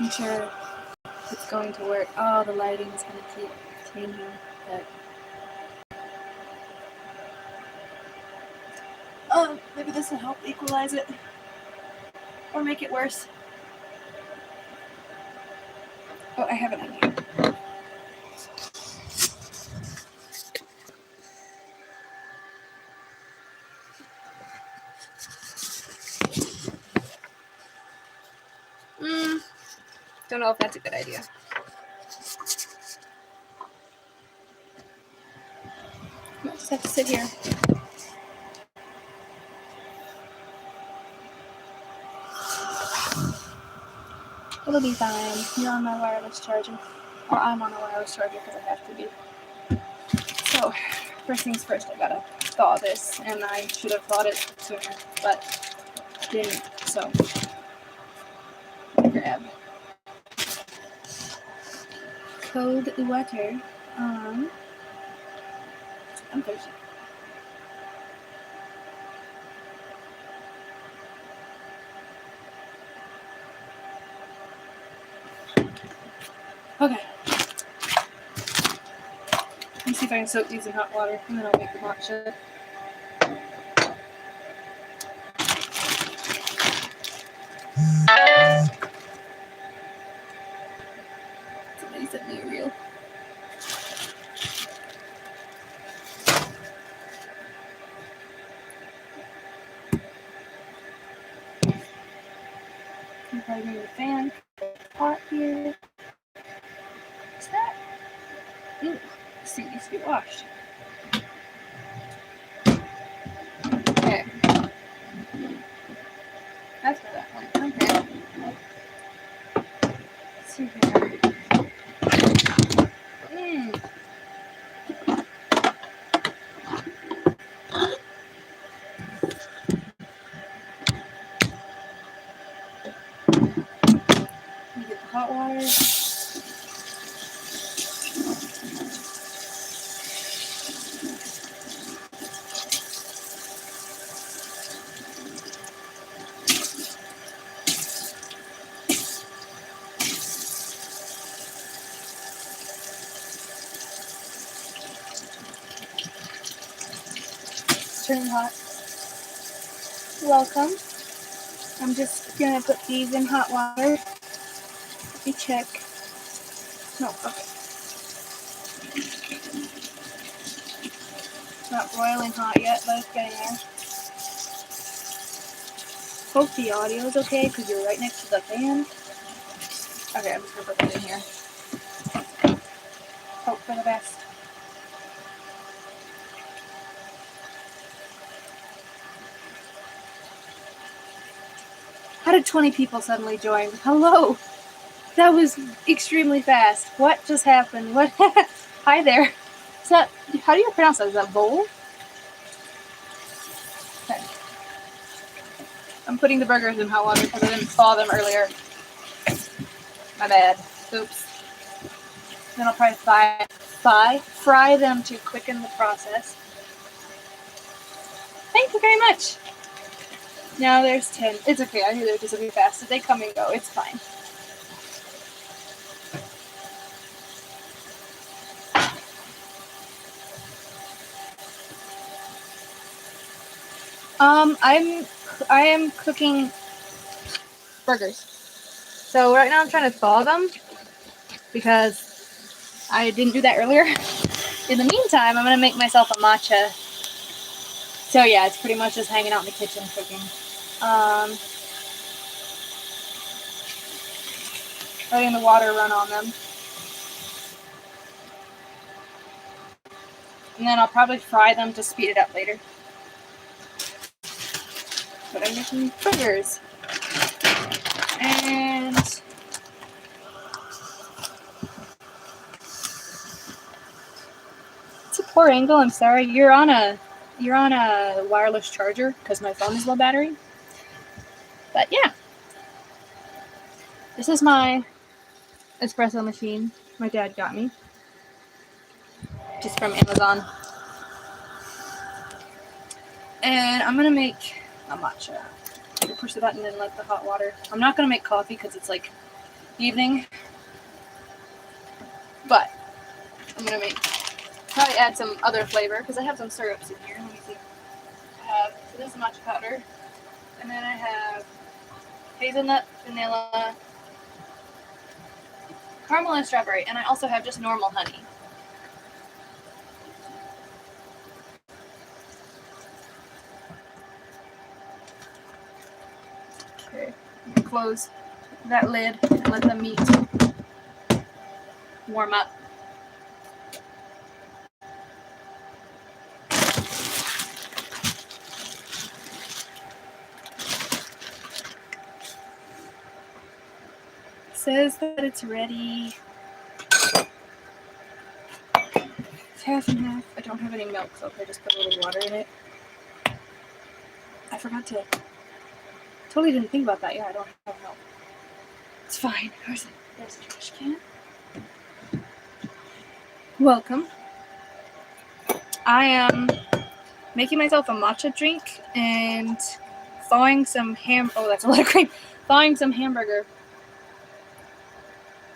I'm sure it's going to work. Oh, the lighting is going to keep changing. But maybe this will help equalize it or make it worse. Oh, I have it on here. Don't know if that's a good idea. I just have to sit here. It'll be fine. You're on my wireless charger. Or I'm on a wireless charger because I have to be. So, first things first, I gotta thaw this. And I should have thawed it sooner, but didn't. So, grab cold water. I'm thirsty. Okay. Let me see if I can soak these in hot water, and then I'll make the matcha. Somebody sent me a reel. I'm probably getting the fan hot here. What's that? Ooh, this thing needs to be washed. Okay. That's where that went. Okay. Let's see here. Let me get the hot water. Turning hot. Welcome. I'm just gonna put these in hot water. Let me check. No, okay. It's not boiling hot yet, but it's getting there. Hope the audio is okay because you're right next to the fan. Okay, I'm just gonna put that in here. Hope for the best. How did 20 people suddenly join? Hello! That was extremely fast. What just happened? What? Hi there. Is that, how do you pronounce that? Is that bowl? Okay. I'm putting the burgers in hot water because I didn't thaw them earlier. My bad. Oops. Then I'll probably fry them to quicken the process. Thank you very much. Now there's 10. It's okay. I knew they were just going to be fast. They come and go. It's fine. I am cooking burgers. So right now I'm trying to thaw them because I didn't do that earlier. In the meantime, I'm gonna make myself a matcha. So yeah, it's pretty much just hanging out in the kitchen cooking. Letting the water run on them. And then I'll probably fry them to speed it up later. But I'm making burgers. And it's a poor angle, I'm sorry. You're on a wireless charger because my phone is low battery. But yeah. This is my espresso machine my dad got me. Just from Amazon. And I'm gonna make a matcha. Push the button and let the hot water. I'm not gonna make coffee because it's like evening. But I'm gonna probably add some other flavor because I have some syrups in here. Let me see. So this is matcha powder, and then I have hazelnut, vanilla, caramel, and strawberry, and I also have just normal honey. Okay, I'm gonna close that lid and let the meat warm up. It says that it's ready. It's half and half. I don't have any milk, so I just put a little water in it. I forgot to. Totally didn't think about that. Yeah, I don't have milk. It's fine. There's a trash can. Welcome. I am making myself a matcha drink and thawing some oh, that's a lot of cream. Thawing some hamburger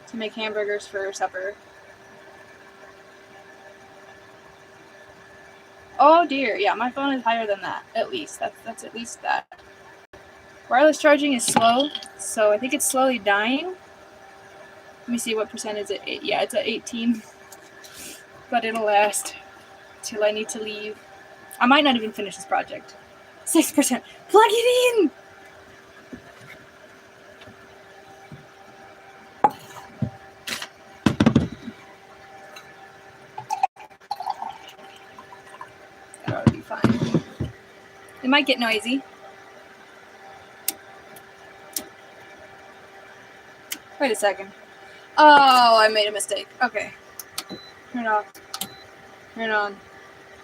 to make hamburgers for supper. Oh dear, yeah, my phone is higher than that, at least. That's at least that. Wireless charging is slow, so I think it's slowly dying. Let me see what percent is it. Yeah, it's at 18. But it'll last till I need to leave. I might not even finish this project. 6%. Plug it in! That ought to be fine. It might get noisy. Wait a second. Oh, I made a mistake. Okay. Turn it off. Turn it on.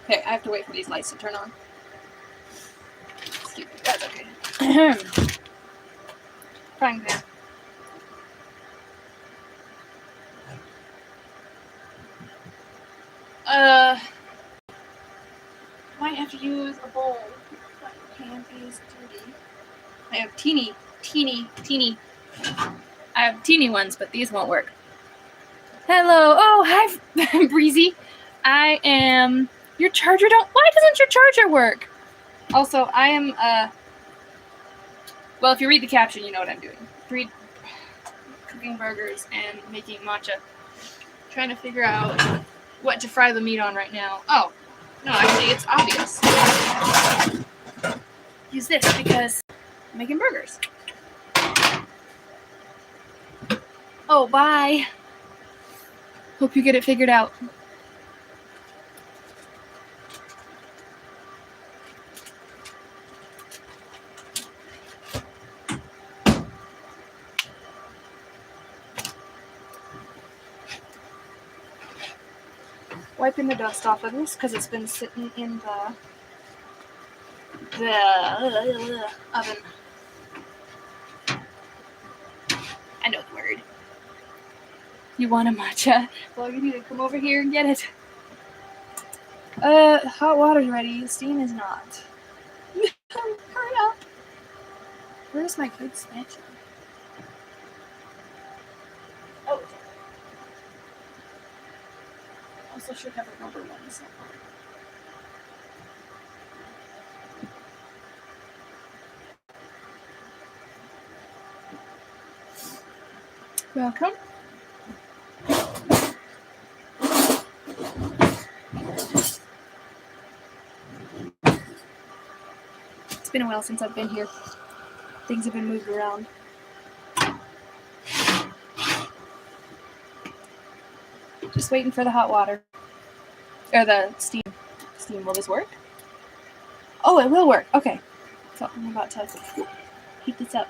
Okay, I have to wait for these lights to turn on. Excuse me, that's okay. Frying pan. Might have to use a bowl. My pan is dirty. I have teeny. I have teeny ones, but these won't work. Hello. Oh, hi, Breezy. I am your charger. Why doesn't your charger work? Also, I am well, if you read the caption, you know what I'm doing. Cooking burgers and making matcha. Trying to figure out what to fry the meat on right now. Oh, no, actually, it's obvious. Use this because I'm making burgers. Oh, bye. Hope you get it figured out. Wiping the dust off of this because it's been sitting in the oven. I know the word. You want a matcha? Well, you need to come over here and get it. Hot water's ready. Steam is not. Hurry up. Where's my good spatula? Oh. Also should have a rubber one somewhere. Welcome. It's been a while since I've been here. Things have been moved around. Just waiting for the hot water. Or the steam. Steam, will this work? Oh, it will work. Okay. So I'm about to heat this up.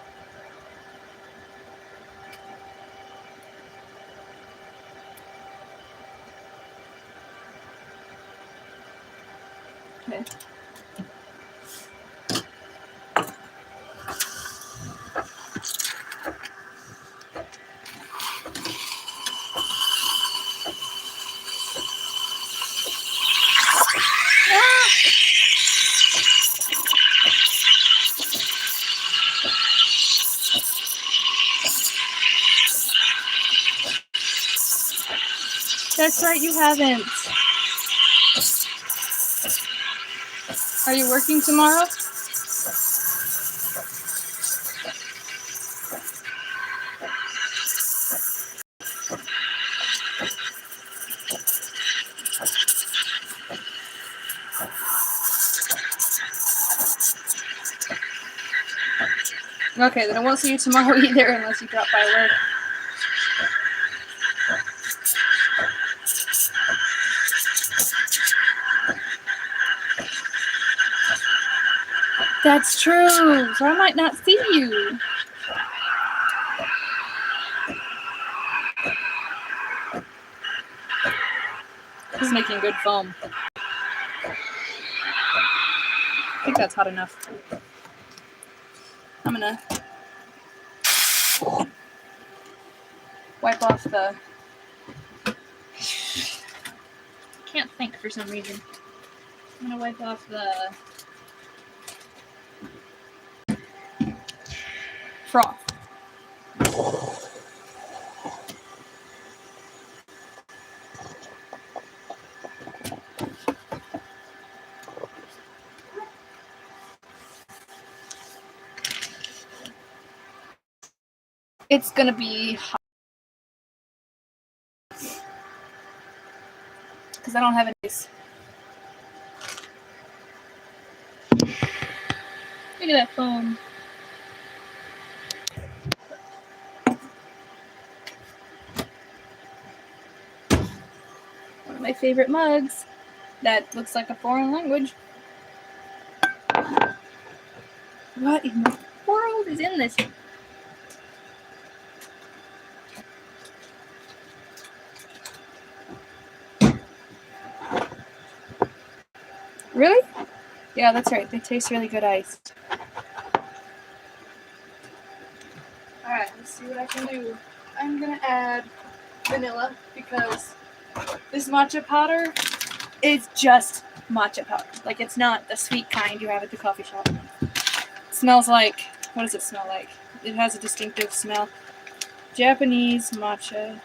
Okay. That's right, you haven't. Are you working tomorrow? Okay, then I won't see you tomorrow either unless you drop by work. That's true, so I might not see you. This is making good foam. I think that's hot enough. I'm gonna wipe off the... Can't think for some reason. I'm gonna wipe off the froth. It's gonna be hot because I don't have any ice. Look at that foam. One of my favorite mugs that looks like a foreign language. What in the world is in this? Really? Yeah, that's right. They taste really good iced. Alright, let's see what I can do. I'm gonna add vanilla because this matcha powder is just matcha powder. Like, it's not the sweet kind you have at the coffee shop. It smells like... What does it smell like? It has a distinctive smell. Japanese matcha.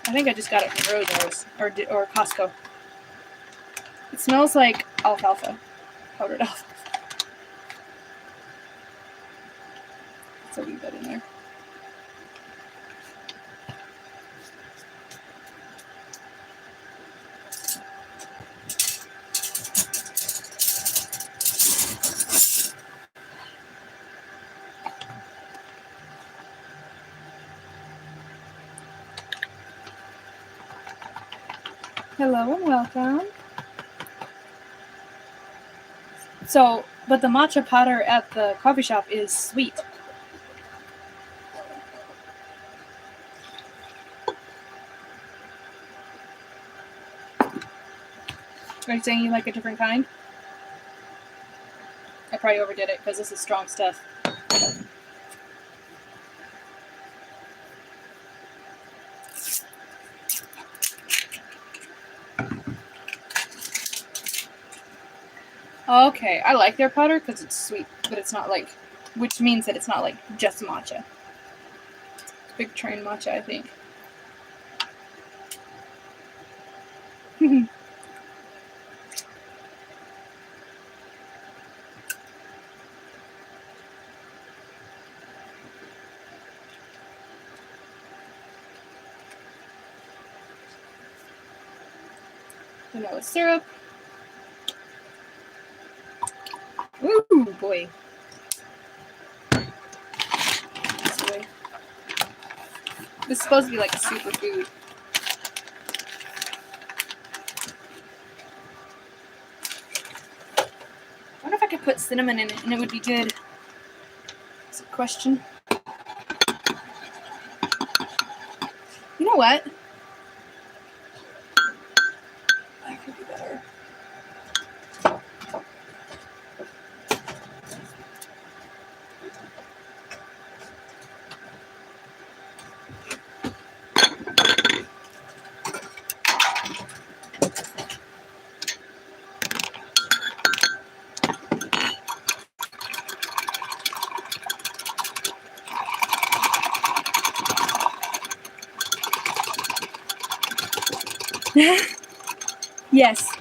I think I just got it from Rosa's or Costco. It smells like alfalfa. Powdered alfalfa. So leave that in there. Hello and welcome. So, but the matcha powder at the coffee shop is sweet. Are you saying you like a different kind? I probably overdid it because this is strong stuff. Okay, I like their powder because it's sweet, but it's not like, which means that it's not like just matcha. It's big train matcha, I think. Vanilla syrup. Ooh, boy. This is supposed to be like a superfood. I wonder if I could put cinnamon in it and it would be good. That's a question. You know what? I could do better. Yes.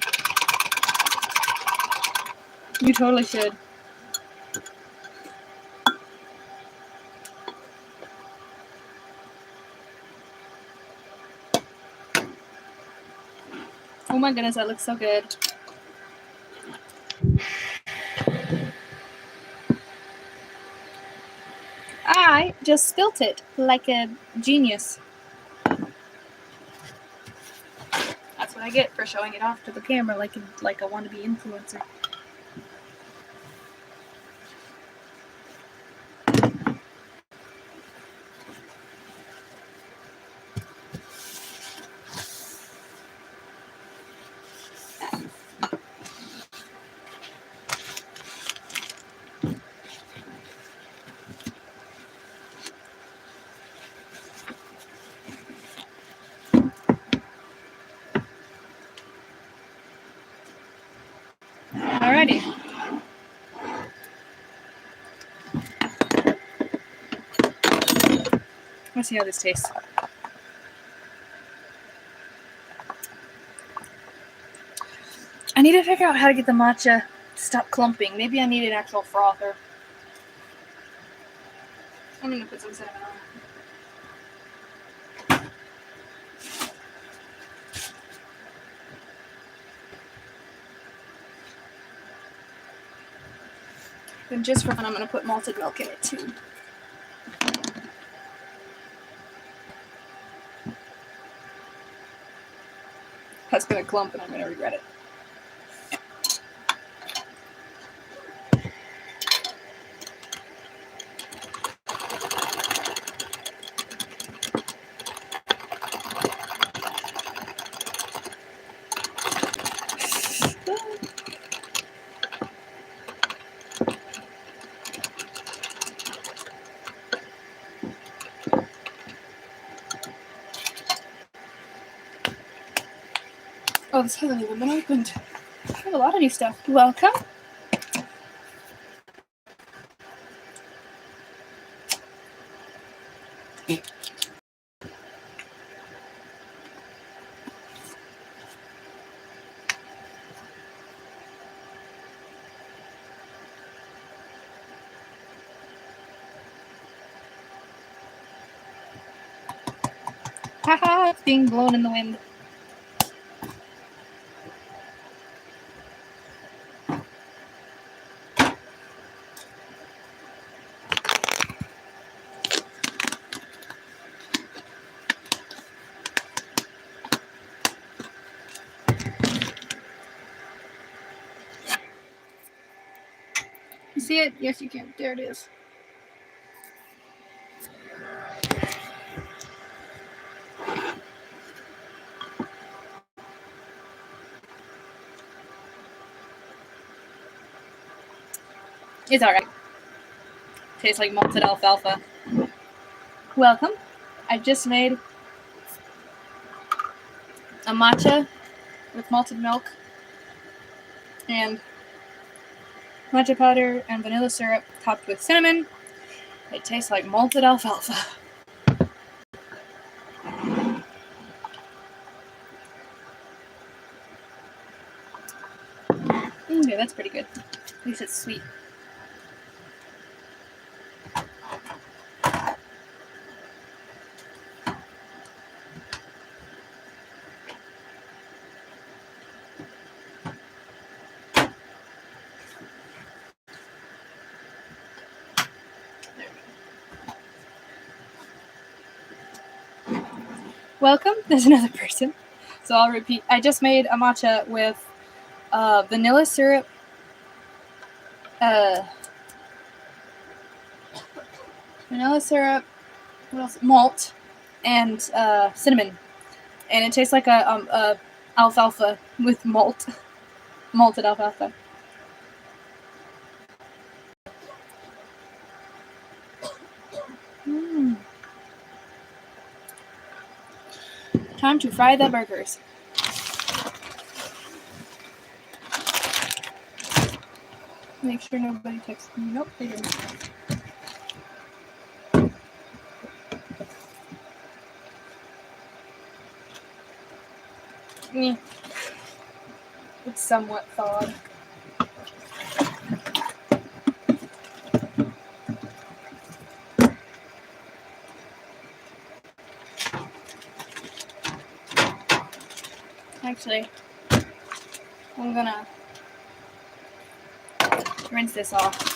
You totally should. Oh my goodness, that looks so good. I just spilt it like a genius. That's what I get for showing it off to the camera like a wannabe influencer. Alrighty. Let's see how this tastes. I need to figure out how to get the matcha to stop clumping. Maybe I need an actual frother. I'm gonna put some cinnamon on. And just for fun, I'm gonna put malted milk in it too. That's gonna clump and I'm gonna regret it. Oh, this hasn't even been opened. I have a lot of new stuff. Welcome. Haha, it's being blown in the wind. You see it? Yes, you can. There it is. It's alright. Tastes like malted alfalfa. Welcome. I just made a matcha with malted milk and matcha powder and vanilla syrup topped with cinnamon. It tastes like malted alfalfa. Okay, that's pretty good. At least it's sweet. Welcome. There's another person. So I'll repeat. I just made a matcha with vanilla syrup, what else? Malt, and cinnamon. And it tastes like a alfalfa with malted alfalfa. Time to fry the burgers. Make sure nobody texts me. Nope, they didn't. It's somewhat thawed. Actually, I'm gonna rinse this off.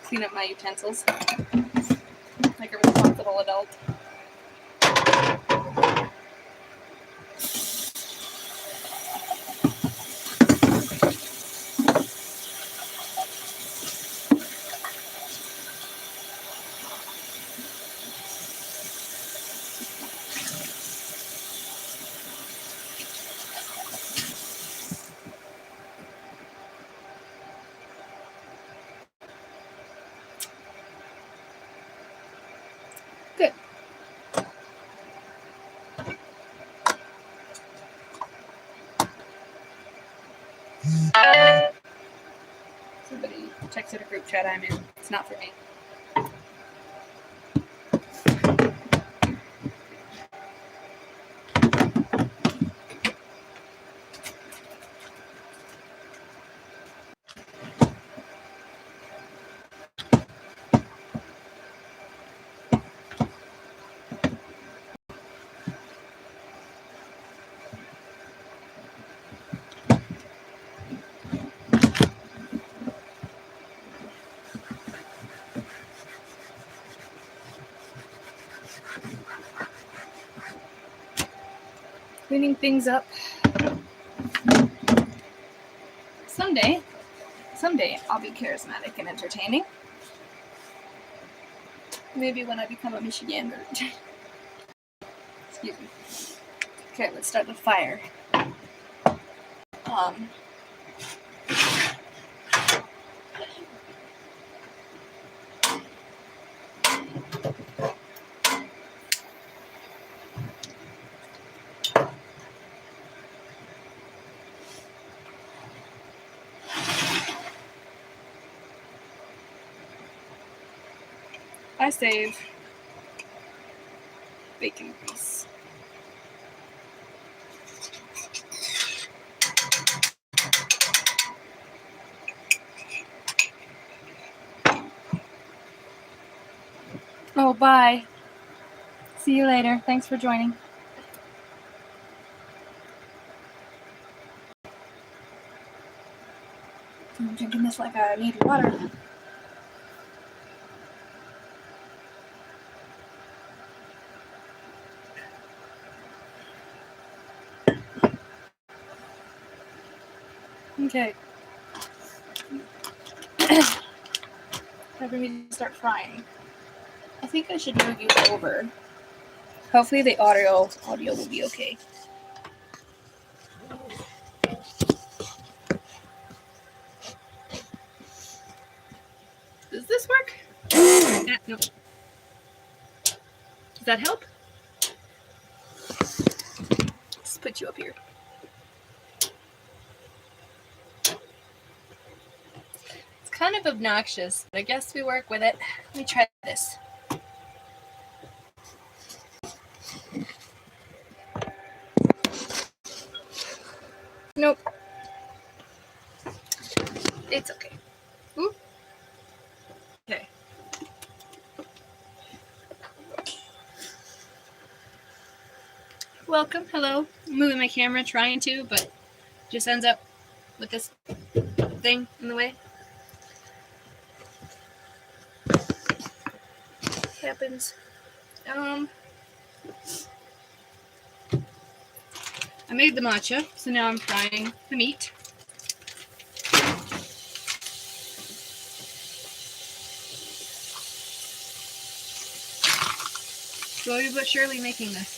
Clean up my utensils like a responsible adult. Good. Somebody texted a group chat I'm in. It's not for me. Cleaning things up. Someday I'll be charismatic and entertaining. Maybe when I become a Michigander. Excuse me. Okay, let's start the fire. I save bacon grease. Oh, bye. See you later. Thanks for joining. I'm drinking this like I need water. Okay. Time for me to start frying. I think I should move you over. Hopefully the audio will be okay. Does this work? No. Does that help? Just put you up here. It's kind of obnoxious, but I guess we work with it. Let me try this. Nope. It's okay. Ooh. Okay. Welcome. Hello. I'm moving my camera, trying to, but just ends up with this thing in the way. Happens. I made the matcha, so now I'm frying the meat. Slowly but surely making this.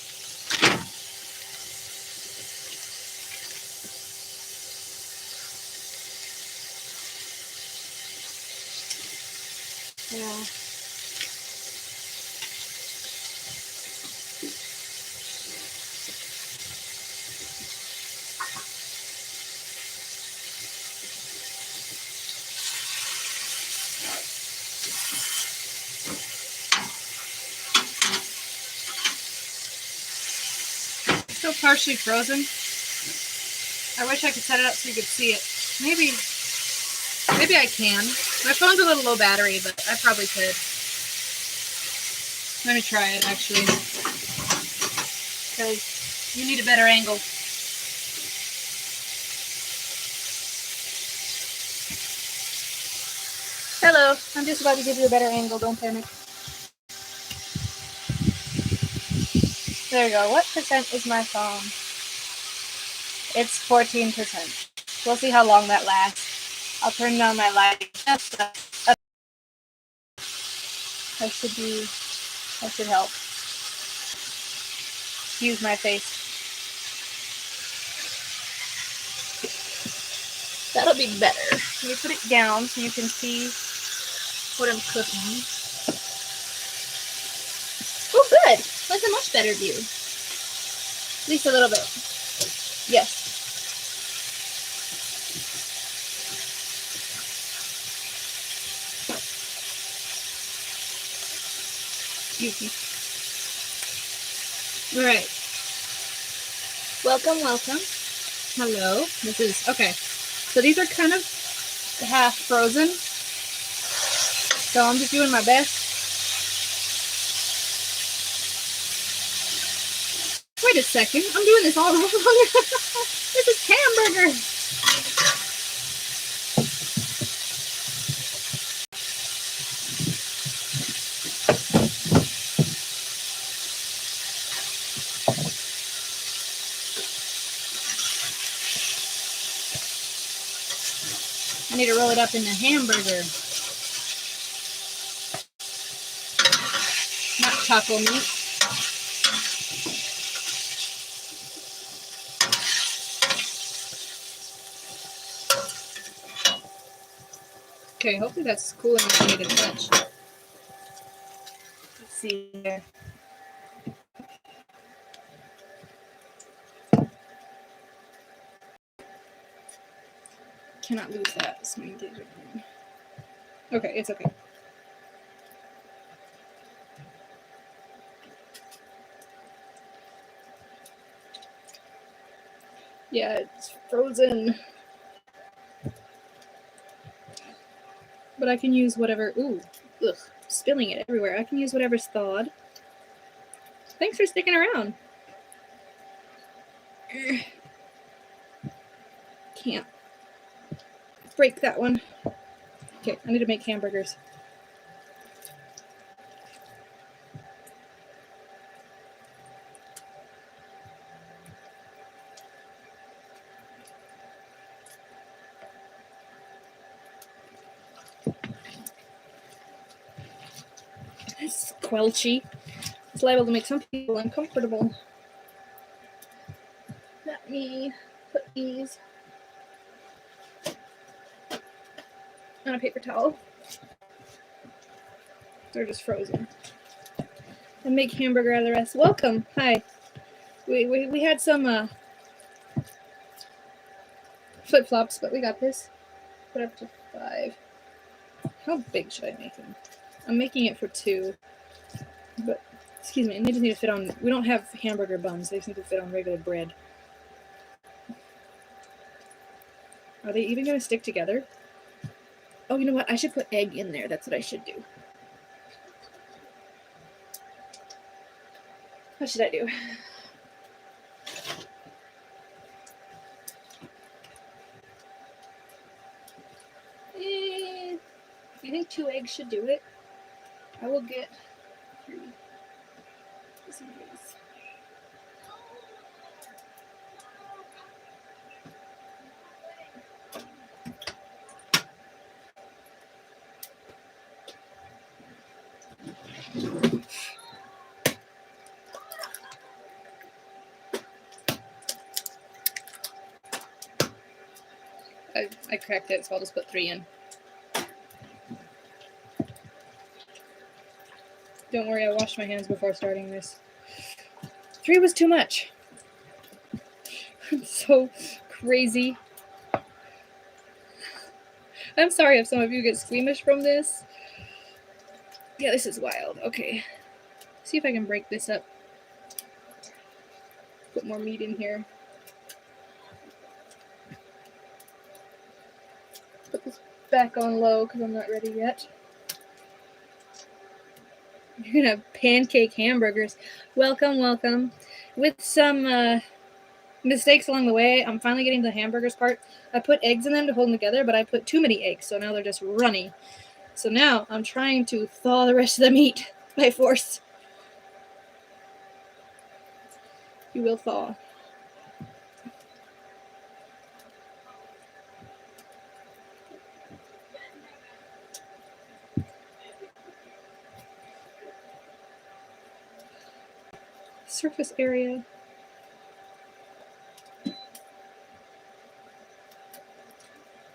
Yeah. still partially frozen. I wish I could set it up so you could see it. Maybe I can. My phone's a little low battery, but I probably could. Let me try it, actually. Because you need a better angle. Hello, I'm just about to give you a better angle, don't panic. There you go. What percent is my phone? It's 14%. We'll see how long that lasts. I'll turn down my light. That should help. Use my face. That'll be better. Let me put it down so you can see what I'm cooking. Oh, good. That's a much better view. At least a little bit. Yes. Excuse me. All right. Welcome, welcome. Hello. This is, okay. So these are kind of half frozen. So I'm just doing my best. Wait a second. I'm doing this all wrong. This is hamburger. I need to roll it up into hamburger. Not taco meat. Okay, hopefully that's cool enough for me to touch. Let's see here. Cannot lose that. Okay, it's okay. Yeah, it's frozen. But I can use whatever. Ooh, ugh, spilling it everywhere. I can use whatever's thawed. Thanks for sticking around. Can't break that one. Okay, I need to make hamburgers. It's squelchy. It's liable to make some people uncomfortable. Let me put these on a paper towel. They're just frozen. And make hamburger out of the rest. Welcome. Hi. We had some flip-flops, but we got this. Put up to 5. How big should I make them? I'm making it for 2. But, excuse me, they just need to fit on... We don't have hamburger buns. They just need to fit on regular bread. Are they even going to stick together? Oh, you know what? I should put egg in there. That's what I should do. What should I do? You think 2 eggs should do it? I will get 3. Just in case. I cracked it, so I'll just put 3 in. Don't worry, I washed my hands before starting this. 3 was too much. I'm so crazy. I'm sorry if some of you get squeamish from this. Yeah, this is wild. Okay. See if I can break this up. Put more meat in here. Put this back on low because I'm not ready yet. You're gonna have pancake hamburgers. Welcome, welcome. With some mistakes along the way, I'm finally getting to the hamburgers part. I put eggs in them to hold them together, but I put too many eggs, so now they're just runny. So now I'm trying to thaw the rest of the meat by force. You will thaw. Surface area.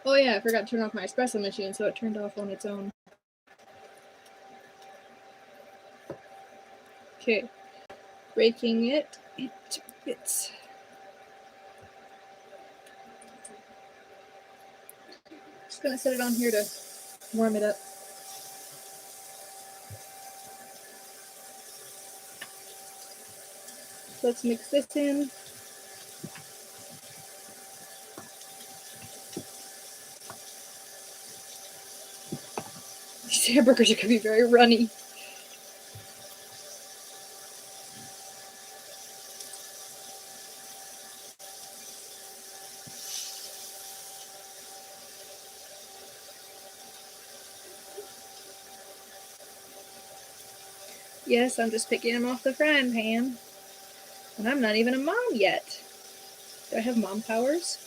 Oh yeah, I forgot to turn off my espresso machine, so it turned off on its own. Okay, breaking it into bits. Just gonna set it on here to warm it up. Let's mix this in. These hamburgers are gonna be very runny. Yes, I'm just picking them off the frying pan. And I'm not even a mom yet. Do I have mom powers?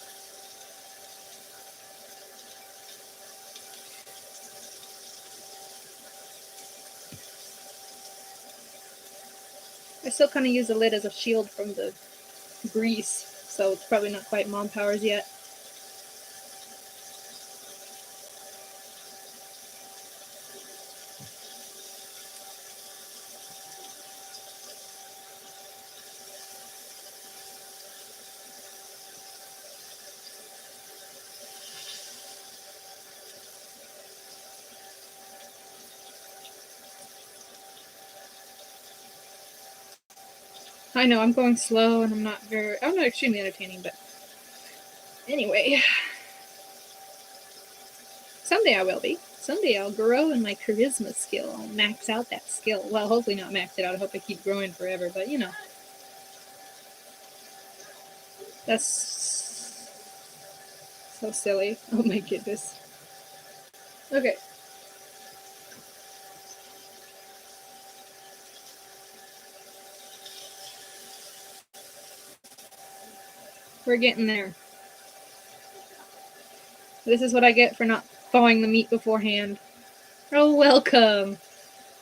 I still kind of use the lid as a shield from the grease, so it's probably not quite mom powers yet. I know, I'm going slow and I'm not extremely entertaining, but anyway. Someday I will be. Someday I'll grow in my charisma skill. I'll max out that skill. Well, hopefully not max it out. I hope I keep growing forever, but you know. That's so silly. Oh my goodness. Okay. We're getting there. This is what I get for not thawing the meat beforehand. Oh, welcome.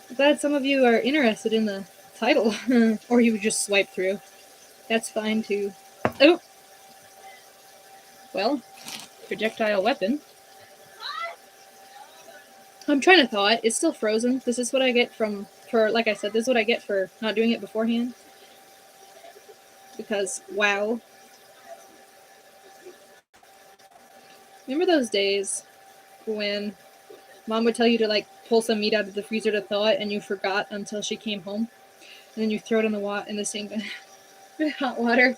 I'm glad some of you are interested in the title. Or you would just swipe through. That's fine too. Oh! Well, projectile weapon. I'm trying to thaw it. It's still frozen. This is what I get like I said, this is what I get for not doing it beforehand. Because, wow. Remember those days when Mom would tell you to, like, pull some meat out of the freezer to thaw it and you forgot until she came home? And then you throw it in the sink with hot water,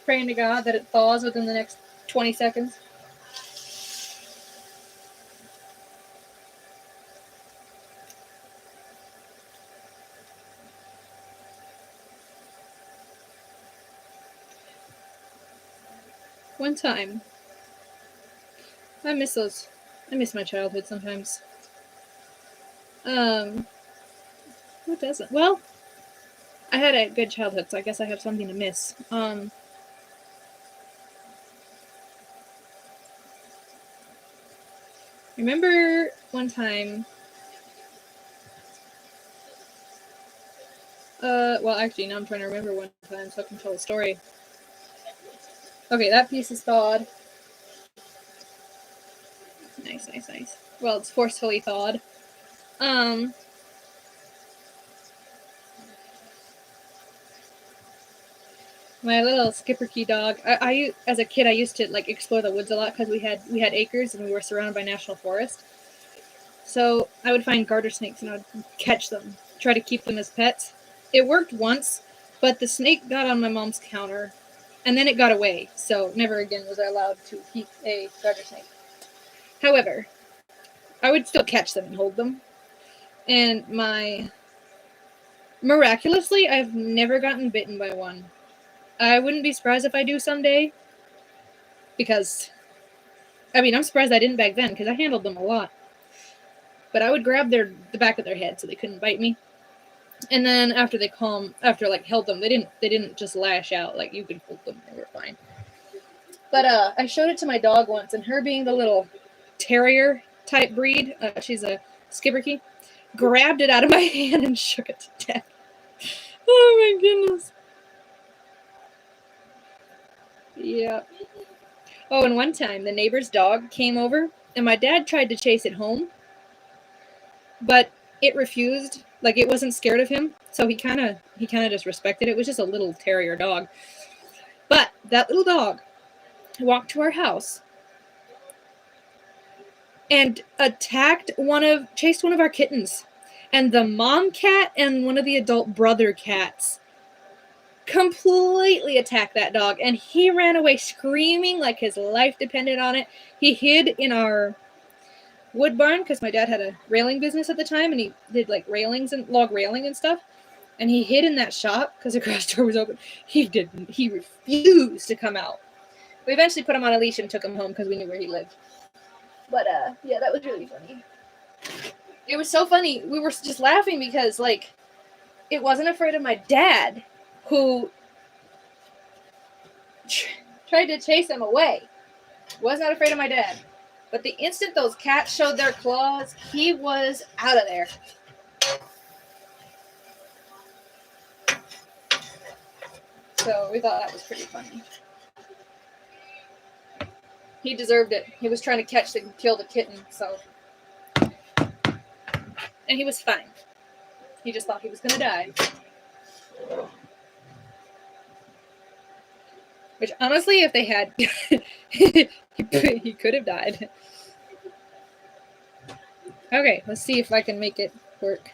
praying to God that it thaws within the next 20 seconds. One time. I miss my childhood sometimes. Who doesn't? Well, I had a good childhood, so I guess I have something to miss. Remember one time, well, actually, now I'm trying to remember one time so I can tell the story. Okay, that piece is thawed. Nice, nice, nice. Well, it's forcefully thawed. My little skipper key dog. I as a kid, I used to like explore the woods a lot because we had acres and we were surrounded by national forest. So I would find garter snakes and I would catch them, try to keep them as pets. It worked once, But the snake got on my mom's counter, and then it got away, so never again was I allowed to keep a garter snake. However, I would still catch them and hold them. And miraculously, I've never gotten bitten by one. I wouldn't be surprised if I do someday. Because, I mean, I'm surprised I didn't back then, because I handled them a lot. But I would grab the back of their head so they couldn't bite me. And then after held them, they didn't just lash out. Like, you could hold them, they were fine. But I showed it to my dog once, and her being the little terrier type breed, she's a Schipperke, grabbed it out of my hand and shook it to death. Oh my goodness. Yeah. Oh, and one time the neighbor's dog came over, and my dad tried to chase it home, but it refused. Like, it wasn't scared of him, so he kind of just respected it. It was just a little terrier dog. But that little dog walked to our house and chased one of our kittens. And the mom cat and one of the adult brother cats completely attacked that dog, and he ran away screaming like his life depended on it. He hid in our wood barn because my dad had a railing business at the time, and he did like railings and log railing and stuff. And he hid in that shop because the garage door was open. He refused to come out. We eventually put him on a leash and took him home because we knew where he lived. But yeah, that was really funny. It was so funny. We were just laughing because like it wasn't afraid of my dad, who tried to chase him away. Was not afraid of my dad. But the instant those cats showed their claws, he was out of there. So we thought that was pretty funny. He deserved it. He was trying to catch and kill the kitten, so. And he was fine. He just thought he was going to die. Which, honestly, if they had, he could have died. Okay, let's see if I can make it work.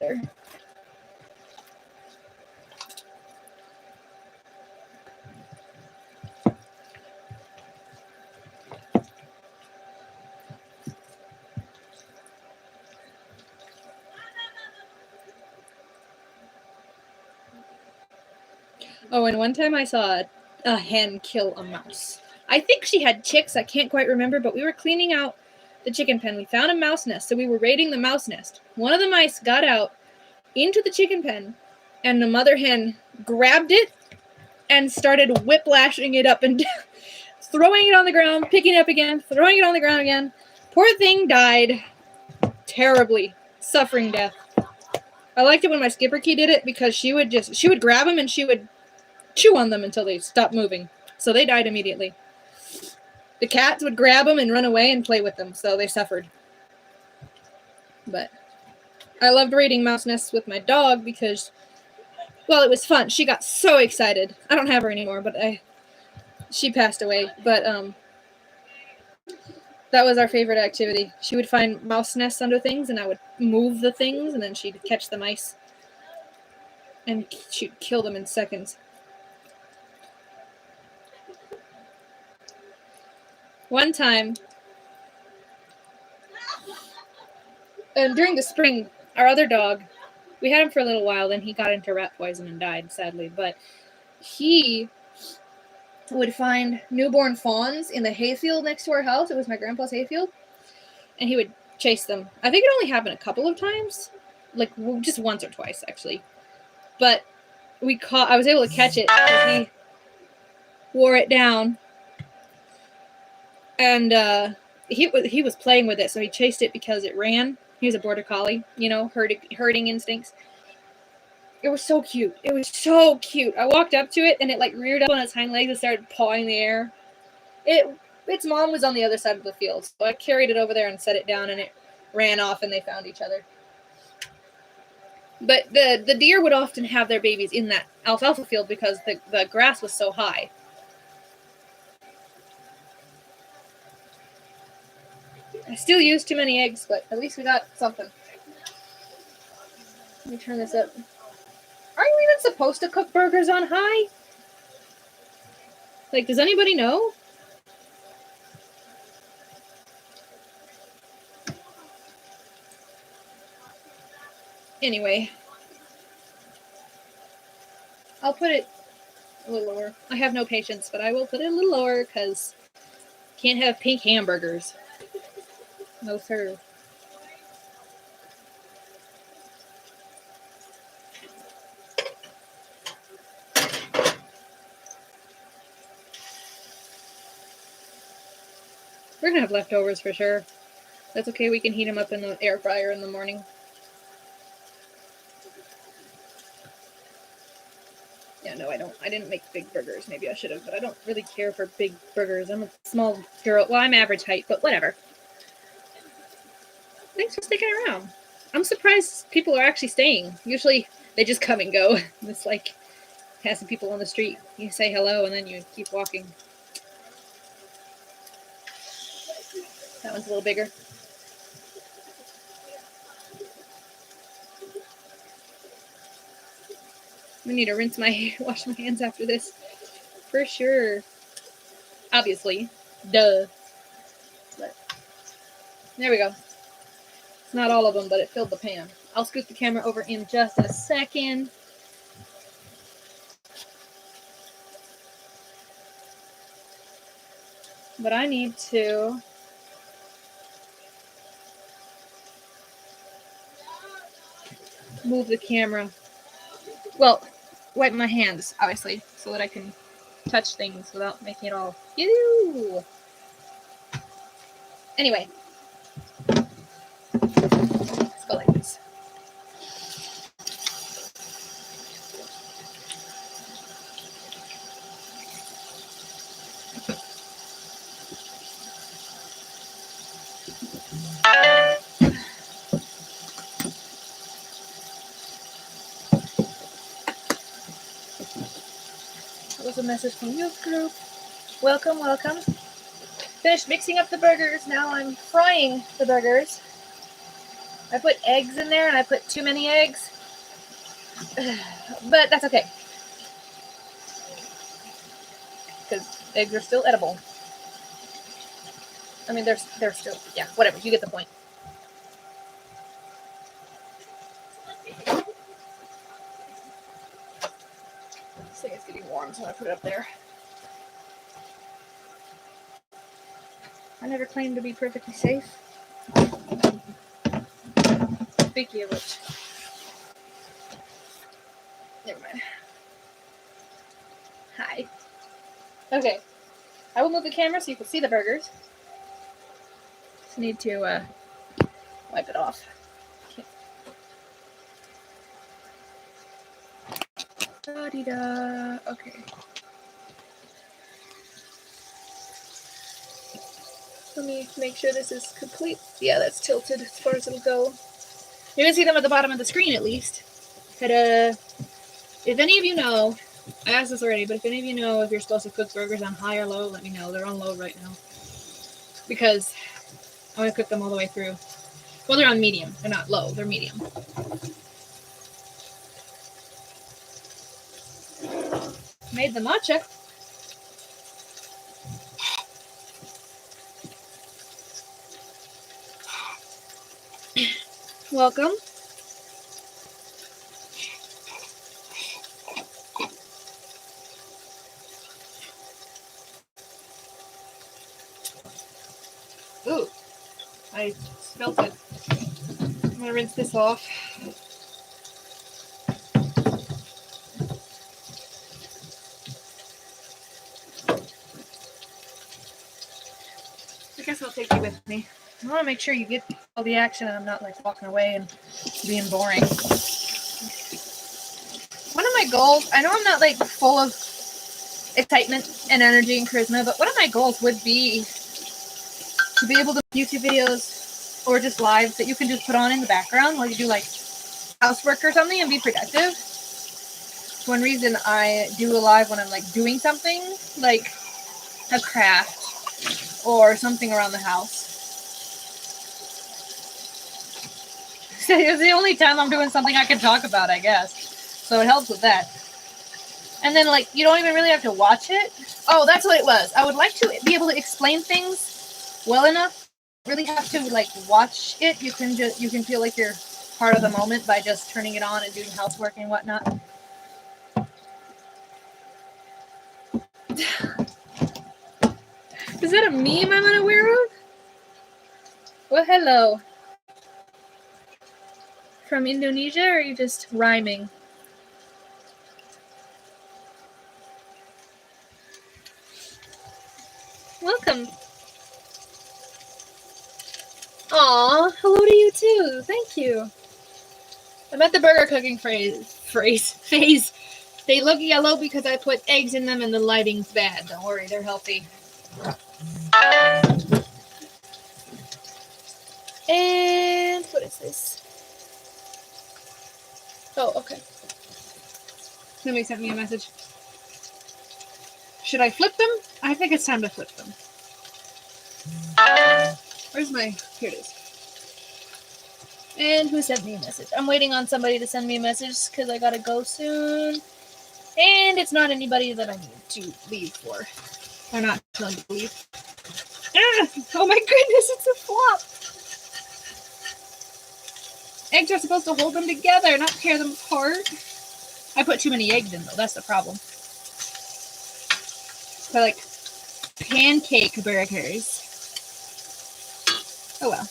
There. Oh, and one time I saw a hen kill a mouse. I think she had chicks, I can't quite remember, but we were cleaning out the chicken pen. We found a mouse nest, so we were raiding the mouse nest. One of the mice got out into the chicken pen, and the mother hen grabbed it and started whiplashing it up and down, throwing it on the ground, picking it up again, throwing it on the ground again. Poor thing died terribly, suffering death. I liked it when my Schipperke did it because she would grab them and she would chew on them until they stopped moving. So they died immediately. The cats would grab them and run away and play with them, so they suffered. But I loved raiding mouse nests with my dog because, well, it was fun. She got so excited. I don't have her anymore, but she passed away. But that was our favorite activity. She would find mouse nests under things, and I would move the things, and then she'd catch the mice. And she'd kill them in seconds. One time, and during the spring, our other dog, we had him for a little while, then he got into rat poison and died, sadly. But he would find newborn fawns in the hayfield next to our house. It was my grandpa's hayfield. And he would chase them. I think it only happened a couple of times. Like, just once or twice, actually. But I was able to catch it because he wore it down. And he was playing with it, so he chased it because it ran. He was a border collie, herding instincts. It was so cute. It was so cute. I walked up to it, and it like reared up on its hind legs and started pawing the air. Its mom was on the other side of the field, so I carried it over there and set it down, and it ran off, and they found each other. But the deer would often have their babies in that alfalfa field because the grass was so high. I still use too many eggs, but at least we got something. Let me turn this up. Are you even supposed to cook burgers on high? Like, does anybody know? Anyway, I'll put it a little lower. I have no patience, but I will put it a little lower because can't have pink hamburgers. No, sir. We're gonna have leftovers for sure. That's okay, we can heat them up in the air fryer in the morning. Yeah, no, I didn't make big burgers. Maybe I should have, but I don't really care for big burgers. I'm a small girl. Well, I'm average height, but whatever. Thanks for sticking around. I'm surprised people are actually staying. Usually they just come and go. It's like passing people on the street. You say hello and then you keep walking. That one's a little bigger. I need to wash my hands after this. For sure. Obviously. Duh. But there we go. It's not all of them, but it filled the pan. I'll scoot the camera over in just a second. But I need to move the camera. Well, wipe my hands, obviously, so that I can touch things without making it all ew. Anyway, let's go like this. That was a message from youth group. Welcome, welcome. Finished mixing up the burgers. Now I'm frying the burgers. I put eggs in there and I put too many eggs. But that's okay. Because eggs are still edible. I mean, they're still, yeah, whatever. You get the point. This thing is getting warm, so I put it up there. I never claimed to be perfectly safe. Speaking of which, never mind. Hi. Okay, I will move the camera so you can see the burgers. Just need to wipe it off. Da-dee-da. Okay. Let me make sure this is complete. Yeah, that's tilted as far as it'll go. You can see them at the bottom of the screen at least. Ta-da! If any of you know, I asked this already, but if any of you know if you're supposed to cook burgers on high or low, let me know. They're on low right now. Because I want to cook them all the way through. Well, they're on medium. They're not low. They're medium. Made the matcha. Welcome. Ooh, I spilled it. I'm gonna rinse this off. I guess I'll take you with me. I want to make sure you get all the action and I'm not like walking away and being boring. One of my goals, I know I'm not like full of excitement and energy and charisma, but one of my goals would be to be able to do YouTube videos or just lives that you can just put on in the background while you do like housework or something and be productive. One reason I do a live when I'm like doing something like a craft or something around the house. It's the only time I'm doing something I can talk about, I guess. So it helps with that. And then, like, you don't even really have to watch it. Oh, that's what it was. I would like to be able to explain things well enough. Really have to, like, watch it. You can feel like you're part of the moment by just turning it on and doing housework and whatnot. Is that a meme I'm unaware of? Well, hello. From Indonesia, or are you just rhyming? Welcome. Aw, hello to you too. Thank you. I'm at the burger cooking phase. They look yellow because I put eggs in them and the lighting's bad. Don't worry, they're healthy. And what is this? Oh, okay. Somebody sent me a message. Should I flip them? I think it's time to flip them. Where's my... Here it is. And who sent me a message? I'm waiting on somebody to send me a message because I gotta go soon. And it's not anybody that I need to leave for. Or not telling to leave. Ah! Oh my goodness, it's a flop! Eggs are supposed to hold them together, not tear them apart. I put too many eggs in, though. That's the problem. They're like pancake burgers. Oh well.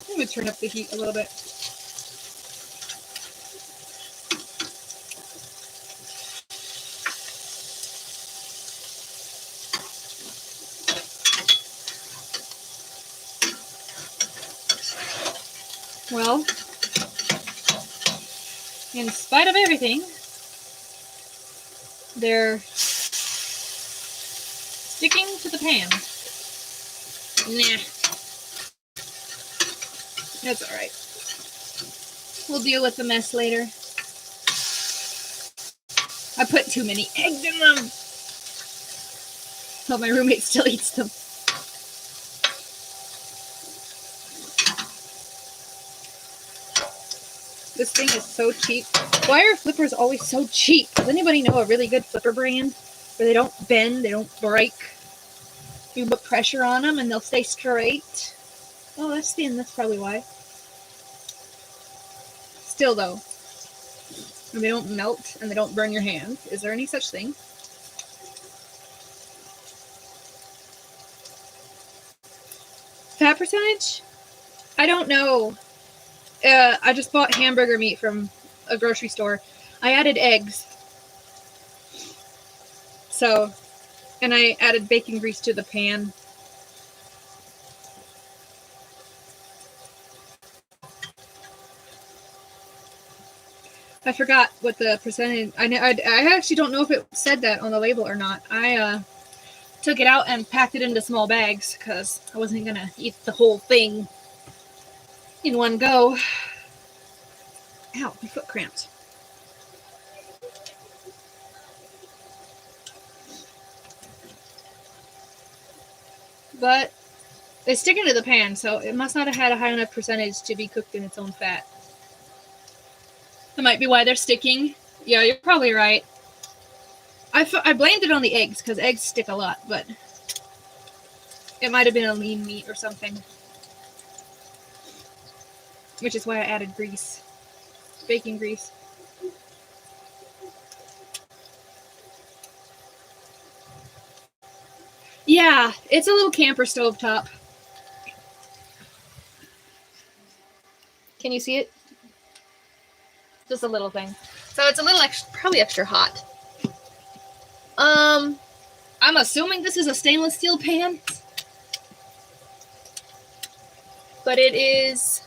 I'm going to turn up the heat a little bit. Well, in spite of everything, they're sticking to the pan. Nah. That's alright. We'll deal with the mess later. I put too many eggs in them. Hope my roommate still eats them. This thing is so cheap. Why are flippers always so cheap? Does anybody know a really good flipper brand where they don't bend, they don't break? You put pressure on them and they'll stay straight. Oh, that's thin. That's probably why. Still, though, and they don't melt and they don't burn your hand. Is there any such thing? Fat percentage? I don't know. I just bought hamburger meat from a grocery store. I added eggs. So, and I added bacon grease to the pan. I forgot what the percentage. I actually don't know if it said that on the label or not. I took it out and packed it into small bags because I wasn't gonna eat the whole thing in one go. Ow, my foot cramped. But it's sticking to the pan, so it must not have had a high enough percentage to be cooked in its own fat. That might be why they're sticking. Yeah, you're probably right. I blamed it on the eggs, because eggs stick a lot, but it might have been a lean meat or something. Which is why I added grease. Bacon grease. Yeah, it's a little camper stovetop. Can you see it? Just a little thing. So it's a little probably extra hot. I'm assuming this is a stainless steel pan. But it is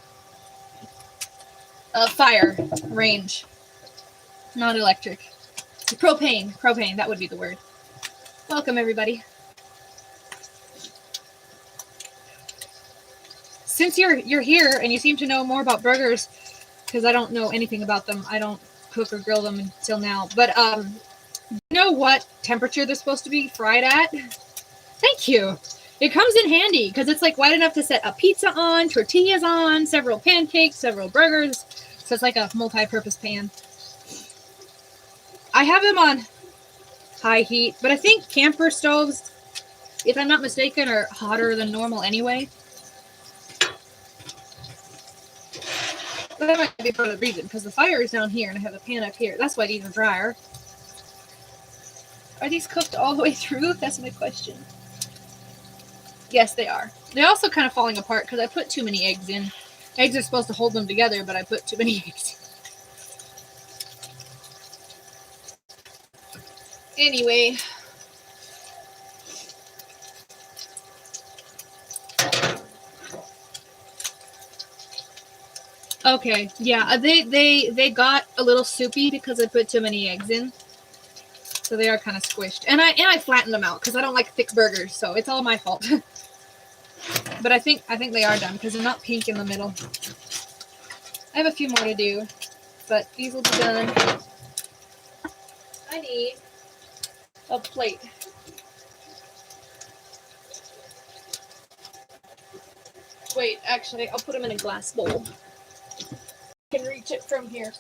a fire range. Not electric. Propane. Propane, that would be the word. Welcome, everybody. Since you're here and you seem to know more about burgers, because I don't know anything about them. I don't cook or grill them until now. But you know what temperature they're supposed to be fried at? Thank you. It comes in handy because it's like wide enough to set a pizza on, tortillas on, several pancakes, several burgers. So it's like a multi-purpose pan. I have them on high heat, but I think camper stoves, if I'm not mistaken, are hotter than normal anyway. But that might be for the reason, because the fire is down here and I have the pan up here. That's why these are drier. Are these cooked all the way through? That's my question. Yes, they are. They're also kind of falling apart because I put too many eggs in. Eggs are supposed to hold them together, but I put too many eggs. Anyway. Okay, yeah, they got a little soupy because I put too many eggs in. So they are kind of squished. And I flattened them out because I don't like thick burgers, so it's all my fault. But I think they are done because they're not pink in the middle. I have a few more to do, but these will be done. I need a plate. Wait, actually, I'll put them in a glass bowl. I can reach it from here.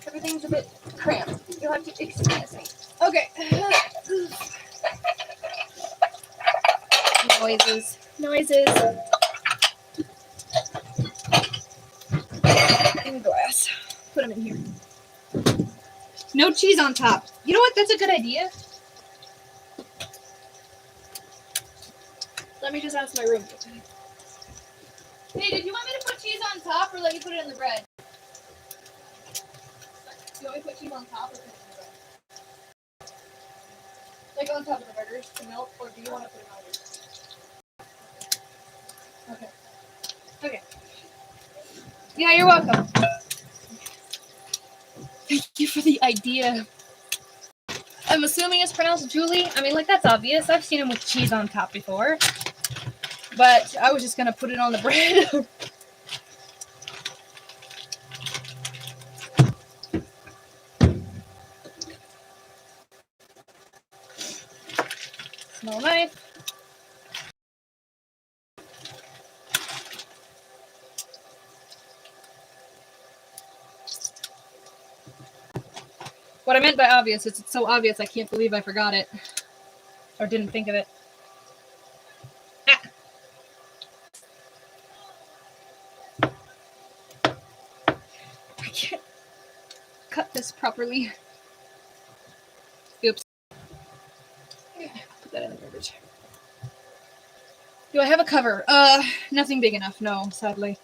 Everything's a bit cramped. You'll have to excuse me. Okay. Noises. In glass. Put them in here. No cheese on top. You know what? That's a good idea. Let me just ask my roommate. Hey, did you want me to put cheese on top or let you put it in the bread? Do you want me to put cheese on top or put it in the bread? Like on top of the burgers to melt, or do you want to put it on yours? Okay. Yeah, you're welcome. Thank you for the idea. I'm assuming it's pronounced Julie. I mean, like, that's obvious. I've seen them with cheese on top before. But I was just going to put it on the bread. Small knife. What I meant by obvious is it's so obvious I can't believe I forgot it. Or didn't think of it. Ah. I can't cut this properly. Oops. Put that in the garbage. Do I have a cover? Nothing big enough, no, sadly.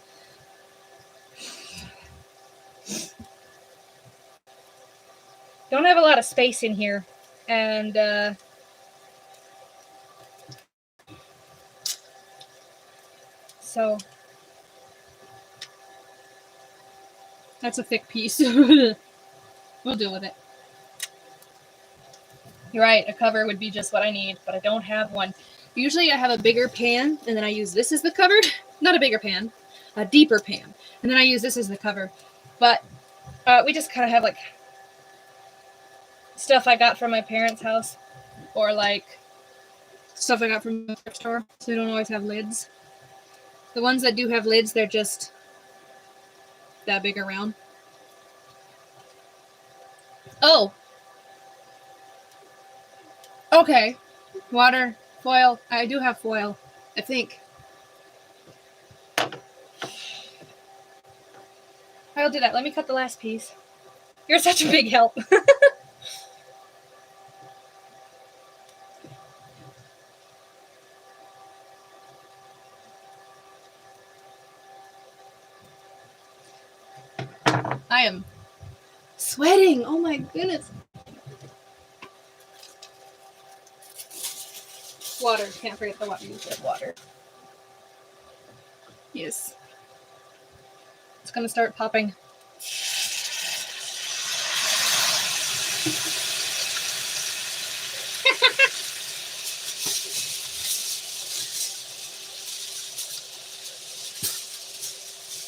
Don't have a lot of space in here. And, so that's a thick piece. We'll deal with it. You're right, a cover would be just what I need, but I don't have one. Usually I have a bigger pan, and then I use this as the cover. Not a bigger pan, a deeper pan. And then I use this as the cover. But we just kind of have, like, stuff I got from my parents' house. Or, like, stuff I got from the thrift store. So they don't always have lids. The ones that do have lids, they're just that big around. Oh. Okay. Water. Foil. I do have foil. I think. I'll do that. Let me cut the last piece. You're such a big help. I am sweating. Oh my goodness. Water. Can't forget the water. You said water. Yes. It's going to start popping.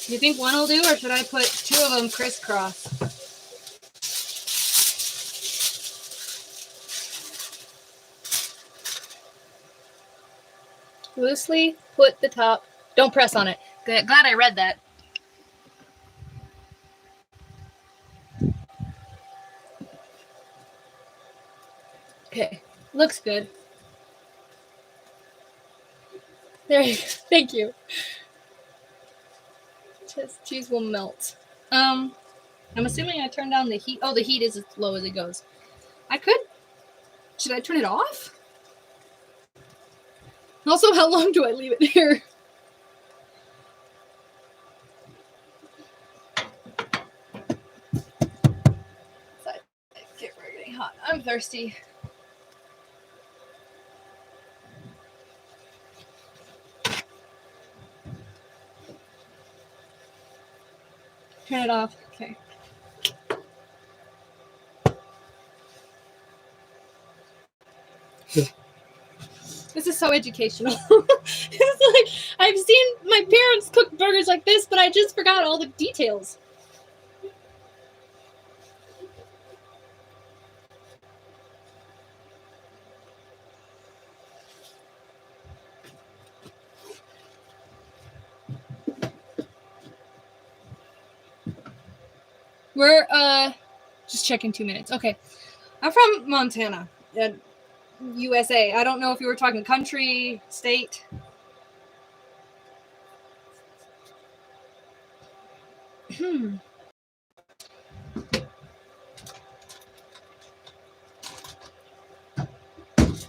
Do you think one will do, or should I put two of them crisscross? Loosely put the top. Don't press on it. Glad I read that. Okay. Looks good. There you go. Thank you. Cheese will melt. I'm assuming I turned down the heat. Oh, the heat is as low as it goes. I could. Should I turn it off? Also, how long do I leave it here? Get getting hot. I'm thirsty. Turn it off. Okay. This is so educational. It's like I've seen my parents cook burgers like this, but I just forgot all the details. We're just checking 2 minutes. Okay. I'm from Montana, USA. I don't know if you were talking country, state.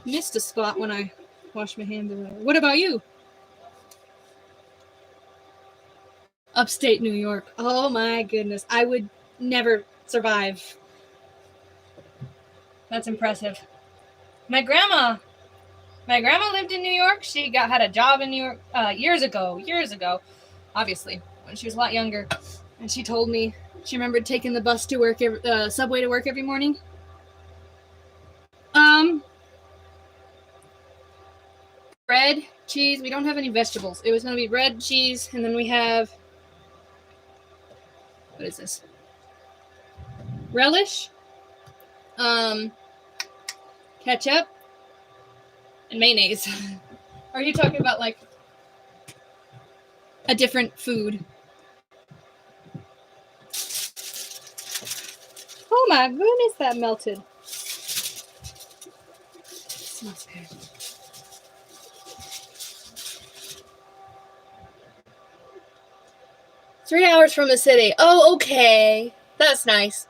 Missed a spot when I washed my hands away. What about you? Upstate New York. Oh my goodness. I would never survive. That's impressive. My grandma lived in New York. She had a job in New York years ago, obviously, when she was a lot younger. And she told me she remembered taking the bus to work, subway to work every morning. Bread, cheese. We don't have any vegetables. It was going to be bread, cheese, and then we have, what is this? Relish, ketchup, and mayonnaise. Are you talking about like a different food? Oh my goodness, that melted. Smells good. Three hours from the city. Oh, okay. That's nice.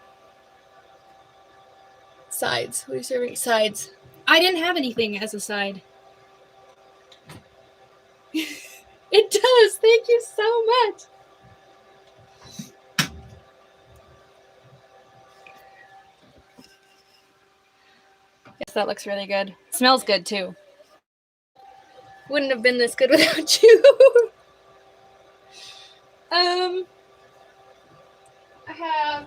Sides. What are you serving? Sides. I didn't have anything as a side. It does. Thank you so much. Yes, that looks really good. Smells good too. Wouldn't have been this good without you. I have.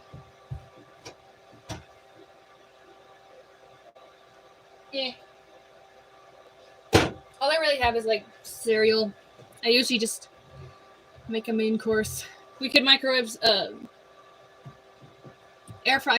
Yeah. All I really have is like cereal. I usually just make a main course. We could microwave air fry